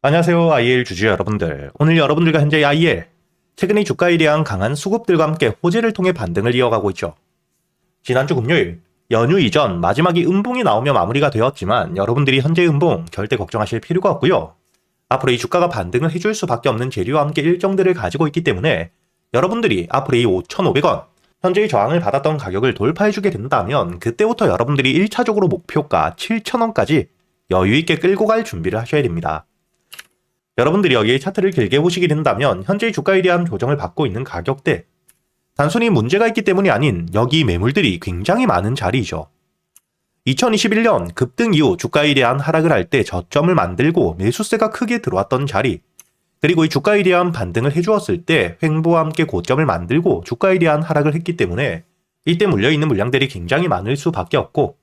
안녕하세요, IL 주주 여러분들. 오늘 여러분들과 현재 IL, 최근의 주가에 대한 강한 수급들과 함께 호재를 통해 반등을 이어가고 있죠. 지난주 금요일, 연휴 이전 마지막이 음봉이 나오며 마무리가 되었지만 여러분들이 현재 음봉 절대 걱정하실 필요가 없고요. 앞으로 이 주가가 반등을 해줄 수밖에 없는 재료와 함께 일정들을 가지고 있기 때문에 여러분들이 앞으로 이 5,500원, 현재의 저항을 받았던 가격을 돌파해주게 된다면 그때부터 여러분들이 1차적으로 목표가 7,000원까지 여유있게 끌고 갈 준비를 하셔야 됩니다. 여러분들이 여기에 차트를 길게 보시게 된다면 현재의 주가에 대한 조정을 받고 있는 가격대, 단순히 문제가 있기 때문이 아닌 여기 매물들이 굉장히 많은 자리이죠. 2021년 급등 이후 주가에 대한 하락을 할 때 저점을 만들고 매수세가 크게 들어왔던 자리, 그리고 이 주가에 대한 반등을 해주었을 때 횡보와 함께 고점을 만들고 주가에 대한 하락을 했기 때문에 이때 물려있는 물량들이 굉장히 많을 수밖에 없고,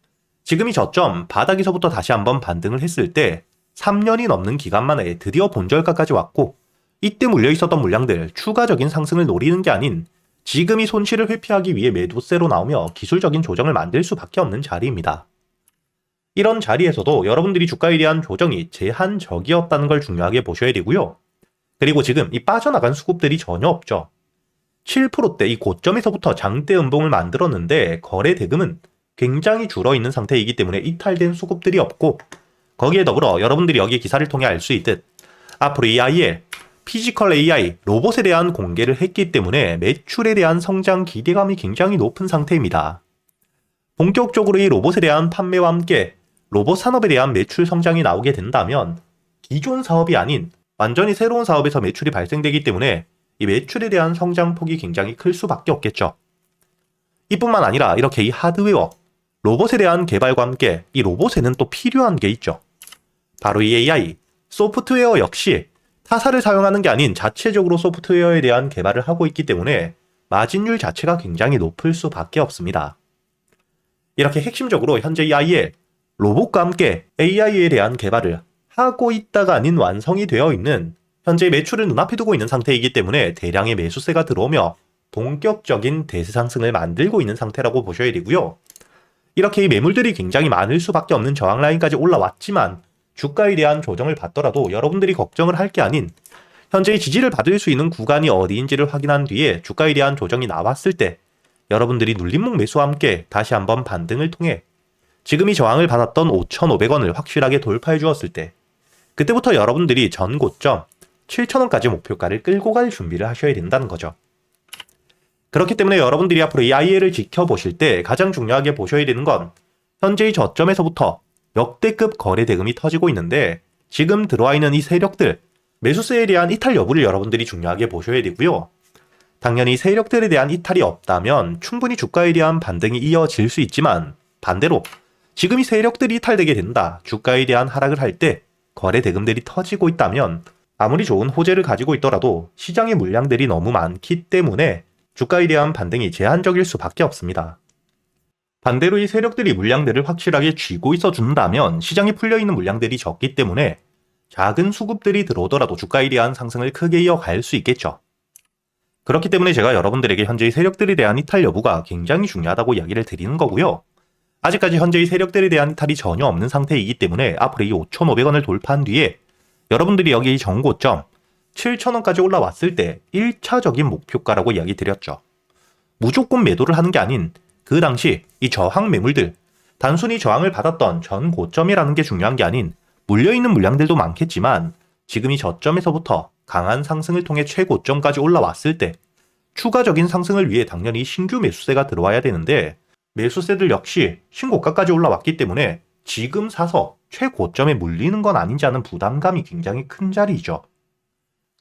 지금 이 저점 바닥에서부터 다시 한번 반등을 했을 때 3년이 넘는 기간 만에 드디어 본저가까지 왔고, 이때 물려있었던 물량들 추가적인 상승을 노리는 게 아닌 지금 이 손실을 회피하기 위해 매도세로 나오며 기술적인 조정을 만들 수밖에 없는 자리입니다. 이런 자리에서도 여러분들이 주가에 대한 조정이 제한적이었다는 걸 중요하게 보셔야 되고요. 그리고 지금 이 빠져나간 수급들이 전혀 없죠. 7%대 이 고점에서부터 장대 음봉을 만들었는데 거래 대금은 굉장히 줄어있는 상태이기 때문에 이탈된 수급들이 없고, 거기에 더불어 여러분들이 여기 기사를 통해 알 수 있듯 앞으로 이 IL, 피지컬 AI, 로봇에 대한 공개를 했기 때문에 매출에 대한 성장 기대감이 굉장히 높은 상태입니다. 본격적으로 이 로봇에 대한 판매와 함께 로봇 산업에 대한 매출 성장이 나오게 된다면 기존 사업이 아닌 완전히 새로운 사업에서 매출이 발생되기 때문에 이 매출에 대한 성장폭이 굉장히 클 수밖에 없겠죠. 이뿐만 아니라 이렇게 이 하드웨어, 로봇에 대한 개발과 함께 이 로봇에는 또 필요한 게 있죠. 바로 이 AI, 소프트웨어 역시 타사를 사용하는 게 아닌 자체적으로 소프트웨어에 대한 개발을 하고 있기 때문에 마진율 자체가 굉장히 높을 수밖에 없습니다. 이렇게 핵심적으로 현재 이 IL, 로봇과 함께 AI에 대한 개발을 하고 있다가 아닌 완성이 되어 있는 현재 매출을 눈앞에 두고 있는 상태이기 때문에 대량의 매수세가 들어오며 본격적인 대세 상승을 만들고 있는 상태라고 보셔야 되고요. 이렇게 이 매물들이 굉장히 많을 수밖에 없는 저항 라인까지 올라왔지만 주가에 대한 조정을 받더라도 여러분들이 걱정을 할 게 아닌 현재의 지지를 받을 수 있는 구간이 어디인지를 확인한 뒤에 주가에 대한 조정이 나왔을 때 여러분들이 눌림목 매수와 함께 다시 한번 반등을 통해 지금 이 저항을 받았던 5,500원을 확실하게 돌파해 주었을 때 그때부터 여러분들이 전 고점 7,000원까지 목표가를 끌고 갈 준비를 하셔야 된다는 거죠. 그렇기 때문에 여러분들이 앞으로 이 IL을 지켜보실 때 가장 중요하게 보셔야 되는 건 현재의 저점에서부터 역대급 거래 대금이 터지고 있는데 지금 들어와 있는 이 세력들, 매수세에 대한 이탈 여부를 여러분들이 중요하게 보셔야 되고요. 당연히 세력들에 대한 이탈이 없다면 충분히 주가에 대한 반등이 이어질 수 있지만 반대로 지금 이 세력들이 이탈되게 된다, 주가에 대한 하락을 할 때 거래 대금들이 터지고 있다면 아무리 좋은 호재를 가지고 있더라도 시장의 물량들이 너무 많기 때문에 주가에 대한 반등이 제한적일 수밖에 없습니다. 반대로 이 세력들이 물량들을 확실하게 쥐고 있어 준다면 시장에 풀려있는 물량들이 적기 때문에 작은 수급들이 들어오더라도 주가에 대한 상승을 크게 이어갈 수 있겠죠. 그렇기 때문에 제가 여러분들에게 현재의 세력들에 대한 이탈 여부가 굉장히 중요하다고 이야기를 드리는 거고요. 아직까지 현재의 세력들에 대한 이탈이 전혀 없는 상태이기 때문에 앞으로 이 5,500원을 돌파한 뒤에 여러분들이 여기 이 정고점 7,000원까지 올라왔을 때 1차적인 목표가라고 이야기 드렸죠. 무조건 매도를 하는 게 아닌 그 당시 이 저항 매물들, 단순히 저항을 받았던 전 고점이라는 게 중요한 게 아닌 물려있는 물량들도 많겠지만 지금 이 저점에서부터 강한 상승을 통해 최고점까지 올라왔을 때 추가적인 상승을 위해 당연히 신규 매수세가 들어와야 되는데 매수세들 역시 신고가까지 올라왔기 때문에 지금 사서 최고점에 물리는 건 아닌지 하는 부담감이 굉장히 큰 자리이죠.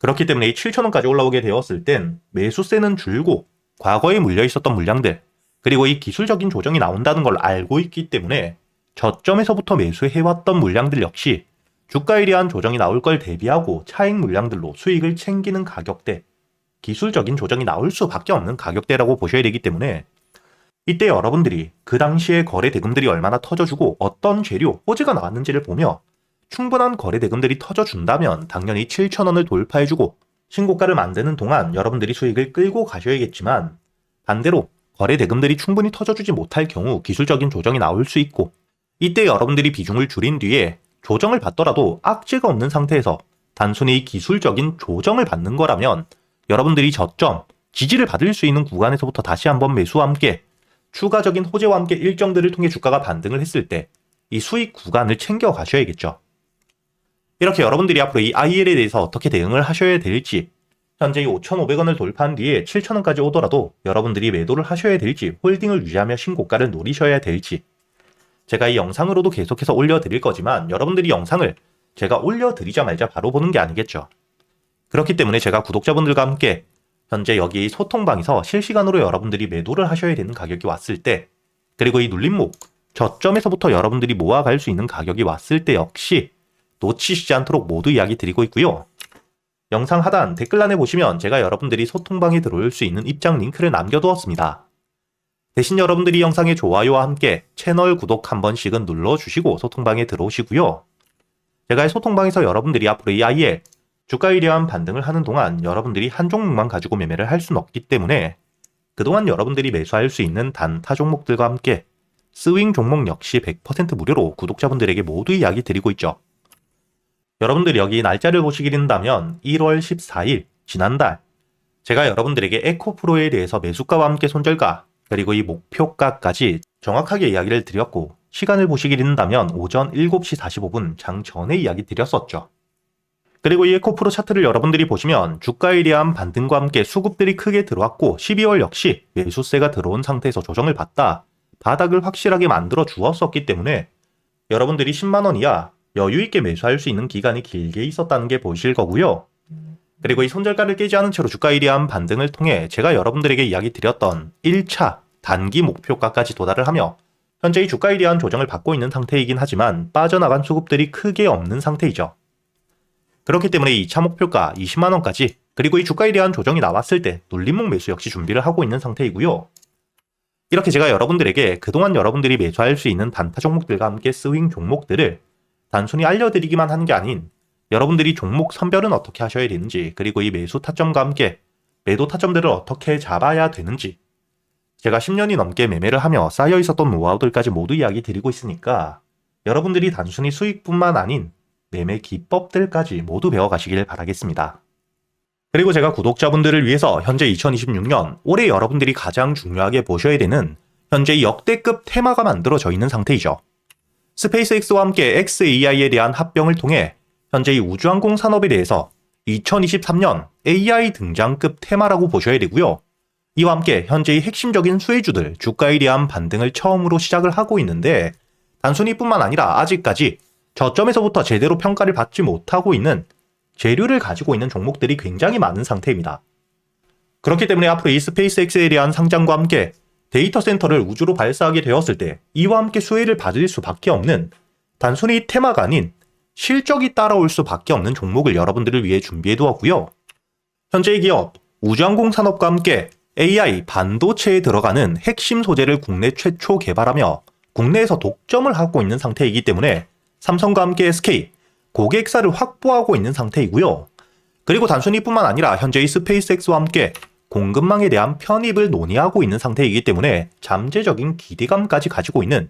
그렇기 때문에 이 7,000원까지 올라오게 되었을 땐 매수세는 줄고 과거에 물려있었던 물량들, 그리고 이 기술적인 조정이 나온다는 걸 알고 있기 때문에 저점에서부터 매수해왔던 물량들 역시 주가에 대한 조정이 나올 걸 대비하고 차익 물량들로 수익을 챙기는 가격대, 기술적인 조정이 나올 수밖에 없는 가격대라고 보셔야 되기 때문에 이때 여러분들이 그 당시에 거래 대금들이 얼마나 터져주고 어떤 재료, 호재가 나왔는지를 보며 충분한 거래 대금들이 터져준다면 당연히 7,000원을 돌파해주고 신고가를 만드는 동안 여러분들이 수익을 끌고 가셔야겠지만 반대로 거래 대금들이 충분히 터져주지 못할 경우 기술적인 조정이 나올 수 있고 이때 여러분들이 비중을 줄인 뒤에 조정을 받더라도 악재가 없는 상태에서 단순히 기술적인 조정을 받는 거라면 여러분들이 저점, 지지를 받을 수 있는 구간에서부터 다시 한번 매수와 함께 추가적인 호재와 함께 일정들을 통해 주가가 반등을 했을 때 이 수익 구간을 챙겨 가셔야겠죠. 이렇게 여러분들이 앞으로 이 IL에 대해서 어떻게 대응을 하셔야 될지, 현재 이 5,500원을 돌파한 뒤에 7,000원까지 오더라도 여러분들이 매도를 하셔야 될지, 홀딩을 유지하며 신고가를 노리셔야 될지, 제가 이 영상으로도 계속해서 올려드릴 거지만 여러분들이 영상을 제가 올려드리자마자 바로 보는 게 아니겠죠. 그렇기 때문에 제가 구독자분들과 함께 현재 여기 소통방에서 실시간으로 여러분들이 매도를 하셔야 되는 가격이 왔을 때, 그리고 이 눌림목 저점에서부터 여러분들이 모아갈 수 있는 가격이 왔을 때 역시 놓치시지 않도록 모두 이야기 드리고 있고요. 영상 하단 댓글란에 보시면 제가 여러분들이 소통방에 들어올 수 있는 입장 링크를 남겨두었습니다. 대신 여러분들이 영상의 좋아요와 함께 채널 구독 한 번씩은 눌러주시고 소통방에 들어오시고요. 제가 소통방에서 여러분들이 앞으로 이 IL 주가에 대한 반등을 하는 동안 여러분들이 한 종목만 가지고 매매를 할 수는 없기 때문에 그동안 여러분들이 매수할 수 있는 단타 종목들과 함께 스윙 종목 역시 100% 무료로 구독자분들에게 모두 이야기 드리고 있죠. 여러분들이 여기 날짜를 보시게 된다면 1월 14일 지난달 제가 여러분들에게 에코프로에 대해서 매수가와 함께 손절가 그리고 이 목표가까지 정확하게 이야기를 드렸고, 시간을 보시게 된다면 오전 7시 45분 장 전에 이야기 드렸었죠. 그리고 이 에코프로 차트를 여러분들이 보시면 주가에 대한 반등과 함께 수급들이 크게 들어왔고 12월 역시 매수세가 들어온 상태에서 조정을 받다 바닥을 확실하게 만들어 주었었기 때문에 여러분들이 10만원 이하 여유있게 매수할 수 있는 기간이 길게 있었다는 게 보이실 거고요. 그리고 이 손절가를 깨지 않은 채로 주가에 대한 반등을 통해 제가 여러분들에게 이야기 드렸던 1차 단기 목표가까지 도달을 하며 현재 이 주가에 대한 조정을 받고 있는 상태이긴 하지만 빠져나간 수급들이 크게 없는 상태이죠. 그렇기 때문에 2차 목표가 20만원까지 그리고 이 주가에 대한 조정이 나왔을 때 눌림목 매수 역시 준비를 하고 있는 상태이고요. 이렇게 제가 여러분들에게 그동안 여러분들이 매수할 수 있는 단타 종목들과 함께 스윙 종목들을 단순히 알려드리기만 하는 게 아닌 여러분들이 종목 선별은 어떻게 하셔야 되는지, 그리고 이 매수 타점과 함께 매도 타점들을 어떻게 잡아야 되는지, 제가 10년이 넘게 매매를 하며 쌓여 있었던 노하우들까지 모두 이야기 드리고 있으니까 여러분들이 단순히 수익뿐만 아닌 매매 기법들까지 모두 배워가시길 바라겠습니다. 그리고 제가 구독자분들을 위해서 현재 2026년 올해 여러분들이 가장 중요하게 보셔야 되는 현재 역대급 테마가 만들어져 있는 상태이죠. 스페이스X와 함께 xAI에 대한 합병을 통해 현재 이 우주항공 산업에 대해서 2023년 AI 등장급 테마라고 보셔야 되고요. 이와 함께 현재의 핵심적인 수혜주들 주가에 대한 반등을 처음으로 시작을 하고 있는데, 단순히 뿐만 아니라 아직까지 저점에서부터 제대로 평가를 받지 못하고 있는 재료를 가지고 있는 종목들이 굉장히 많은 상태입니다. 그렇기 때문에 앞으로 이 스페이스X에 대한 상장과 함께 데이터 센터를 우주로 발사하게 되었을 때 이와 함께 수혜를 받을 수밖에 없는, 단순히 테마가 아닌 실적이 따라올 수밖에 없는 종목을 여러분들을 위해 준비해 두었고요. 현재의 기업 우주항공 산업과 함께 AI 반도체에 들어가는 핵심 소재를 국내 최초 개발하며 국내에서 독점을 하고 있는 상태이기 때문에 삼성과 함께 SK 고객사를 확보하고 있는 상태이고요. 그리고 단순히 뿐만 아니라 현재의 스페이스X와 함께 공급망에 대한 편입을 논의하고 있는 상태이기 때문에 잠재적인 기대감까지 가지고 있는,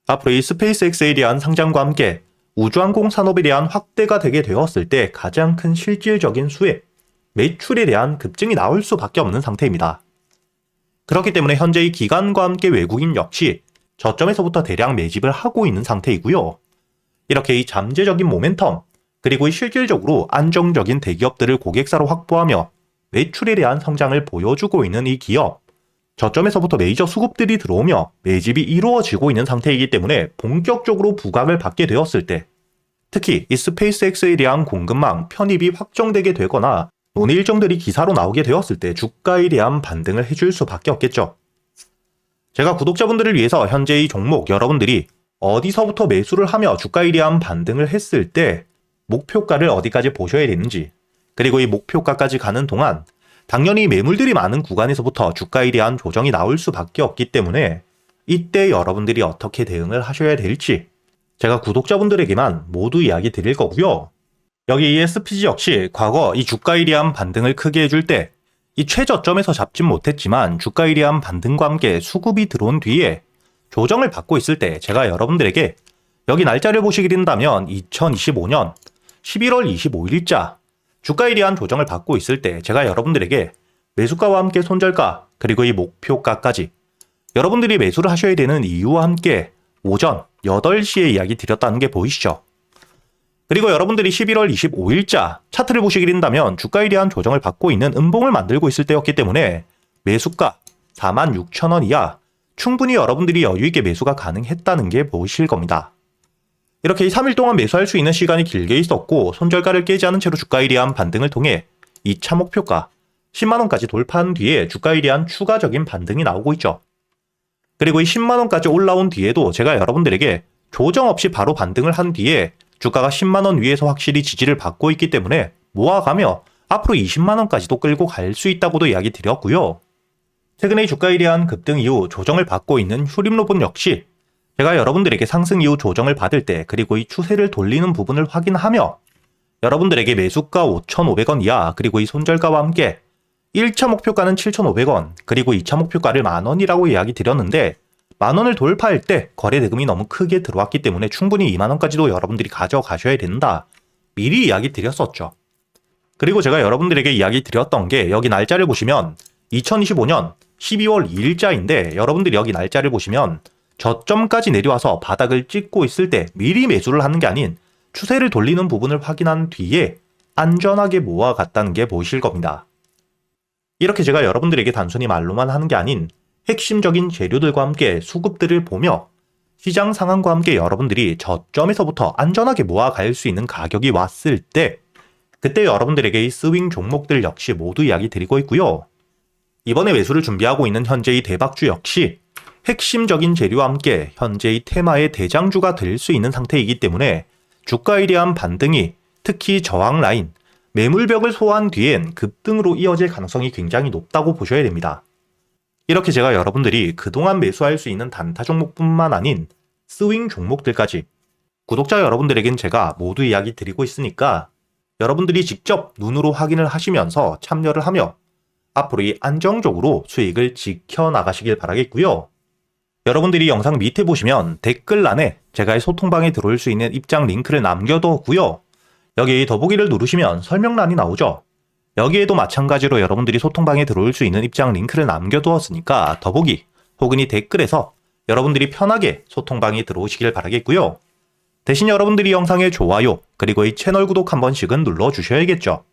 앞으로 이 스페이스X에 대한 상장과 함께 우주항공 산업에 대한 확대가 되게 되었을 때 가장 큰 실질적인 수혜, 매출에 대한 급증이 나올 수밖에 없는 상태입니다. 그렇기 때문에 현재의 기관과 함께 외국인 역시 저점에서부터 대량 매집을 하고 있는 상태이고요. 이렇게 이 잠재적인 모멘텀, 그리고 이 실질적으로 안정적인 대기업들을 고객사로 확보하며 매출에 대한 성장을 보여주고 있는 이 기업, 저점에서부터 메이저 수급들이 들어오며 매집이 이루어지고 있는 상태이기 때문에 본격적으로 부각을 받게 되었을 때, 특히 이 스페이스X에 대한 공급망 편입이 확정되게 되거나 논의 일정들이 기사로 나오게 되었을 때 주가에 대한 반등을 해줄 수밖에 없겠죠. 제가 구독자분들을 위해서 현재 이 종목 여러분들이 어디서부터 매수를 하며 주가에 대한 반등을 했을 때 목표가를 어디까지 보셔야 되는지, 그리고 이 목표가까지 가는 동안 당연히 매물들이 많은 구간에서부터 주가에 대한 조정이 나올 수밖에 없기 때문에 이때 여러분들이 어떻게 대응을 하셔야 될지 제가 구독자분들에게만 모두 이야기 드릴 거고요. 여기 ESPG 역시 과거 이 주가에 대한 반등을 크게 해줄 때 이 최저점에서 잡진 못했지만 주가에 대한 반등과 함께 수급이 들어온 뒤에 조정을 받고 있을 때 제가 여러분들에게 여기 날짜를 보시게 된다면 2025년 11월 25일자 주가에 대한 조정을 받고 있을 때 제가 여러분들에게 매수가와 함께 손절가 그리고 이 목표가까지 여러분들이 매수를 하셔야 되는 이유와 함께 오전 8시에 이야기 드렸다는 게 보이시죠? 그리고 여러분들이 11월 25일자 차트를 보시게 된다면 주가에 대한 조정을 받고 있는 음봉을 만들고 있을 때였기 때문에 매수가 46,000원 이하 충분히 여러분들이 여유있게 매수가 가능했다는 게 보이실 겁니다. 이렇게 3일 동안 매수할 수 있는 시간이 길게 있었고 손절가를 깨지 않은 채로 주가에 대한 반등을 통해 2차 목표가 10만원까지 돌파한 뒤에 주가에 대한 추가적인 반등이 나오고 있죠. 그리고 이 10만원까지 올라온 뒤에도 제가 여러분들에게 조정 없이 바로 반등을 한 뒤에 주가가 10만원 위에서 확실히 지지를 받고 있기 때문에 모아가며 앞으로 20만원까지도 끌고 갈 수 있다고도 이야기 드렸고요. 최근에 주가에 대한 급등 이후 조정을 받고 있는 휴림로봇 역시 제가 여러분들에게 상승 이후 조정을 받을 때 그리고 이 추세를 돌리는 부분을 확인하며 여러분들에게 매수가 5,500원 이하 그리고 이 손절가와 함께 1차 목표가는 7,500원 그리고 2차 목표가를 만원이라고 이야기 드렸는데 만원을 돌파할 때 거래 대금이 너무 크게 들어왔기 때문에 충분히 2만원까지도 여러분들이 가져가셔야 된다. 미리 이야기 드렸었죠. 그리고 제가 여러분들에게 이야기 드렸던 게 여기 날짜를 보시면 2025년 12월 2일자인데 여러분들이 여기 날짜를 보시면 저점까지 내려와서 바닥을 찍고 있을 때 미리 매수를 하는 게 아닌 추세를 돌리는 부분을 확인한 뒤에 안전하게 모아갔다는 게 보이실 겁니다. 이렇게 제가 여러분들에게 단순히 말로만 하는 게 아닌 핵심적인 재료들과 함께 수급들을 보며 시장 상황과 함께 여러분들이 저점에서부터 안전하게 모아갈 수 있는 가격이 왔을 때 그때 여러분들에게 이 스윙 종목들 역시 모두 이야기 드리고 있고요. 이번에 매수를 준비하고 있는 현재의 대박주 역시 핵심적인 재료와 함께 현재의 테마의 대장주가 될 수 있는 상태이기 때문에 주가에 대한 반등이 특히 저항 라인, 매물벽을 소화한 뒤엔 급등으로 이어질 가능성이 굉장히 높다고 보셔야 됩니다. 이렇게 제가 여러분들이 그동안 매수할 수 있는 단타 종목뿐만 아닌 스윙 종목들까지 구독자 여러분들에겐 제가 모두 이야기 드리고 있으니까 여러분들이 직접 눈으로 확인을 하시면서 참여를 하며 앞으로 이 안정적으로 수익을 지켜나가시길 바라겠고요. 여러분들이 영상 밑에 보시면 댓글란에 제가 이 소통방에 들어올 수 있는 입장 링크를 남겨뒀고요. 여기 더보기를 누르시면 설명란이 나오죠. 여기에도 마찬가지로 여러분들이 소통방에 들어올 수 있는 입장 링크를 남겨두었으니까 더보기 혹은 이 댓글에서 여러분들이 편하게 소통방에 들어오시길 바라겠고요. 대신 여러분들이 영상의 좋아요 그리고 이 채널 구독 한 번씩은 눌러주셔야겠죠.